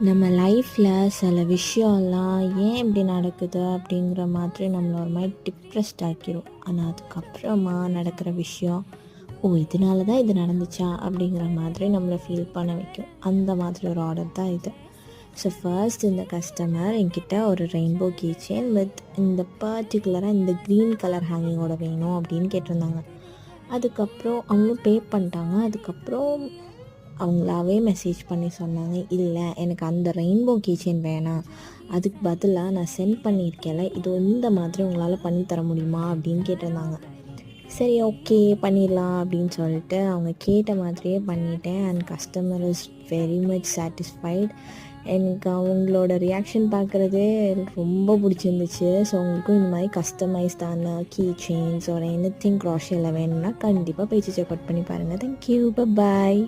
நம்ம லைஃப்பில் சில விஷயம்லாம் ஏன் இப்படி நடக்குது அப்படிங்கிற மாதிரி நம்மளை ஒரு மாதிரி டிப்ரெஸ்ட் ஆக்கிரும். ஆனால் அதுக்கப்புறமா நடக்கிற விஷயம், ஓ இதனால தான் இது நடந்துச்சா அப்படிங்கிற மாதிரி நம்மளை ஃபீல் பண்ண வைக்கும். அந்த மாதிரி ஒரு ஆர்டர் தான் இது. ஸோ ஃபர்ஸ்ட் இந்த கஸ்டமர் என்கிட்ட ஒரு ரெயின்போ கீ செயின் வித் இந்த பர்டிகுலராக இந்த க்ரீன் கலர் ஹேங்கிங்கோட வேணும் அப்படின்னு கேட்டிருந்தாங்க. அதுக்கப்புறம் அவங்களும் பே பண்ணிட்டாங்க. அதுக்கப்புறம் அவங்களாவே மெசேஜ் பண்ணி சொன்னாங்க, இல்லை எனக்கு அந்த ரெயின்போ கீ செயின் வேணாம், அதுக்கு பதிலாக நான் சென்ட் பண்ணியிருக்கேன்ல இது இந்த மாதிரி உங்களால் பண்ணித்தர முடியுமா அப்படின்னு கேட்டிருந்தாங்க. சரி ஓகே பண்ணிடலாம் அப்படின்னு சொல்லிட்டு அவங்க கேட்ட மாதிரியே பண்ணிட்டேன். And customer is very much satisfied. எனக்கு அவங்களோட ரியாக்ஷன் பார்க்குறதே ரொம்ப பிடிச்சிருந்துச்சு. ஸோ உங்களுக்கும் இந்த மாதிரி கஸ்டமைஸ்டான கீ செயின்ஸ் ஒரு எனி திங் க்ராஷியில் வேணும்னா கண்டிப்பாக பேஜ் செக் அவுட் பண்ணி பாருங்கள். தேங்க்யூ, பாய்.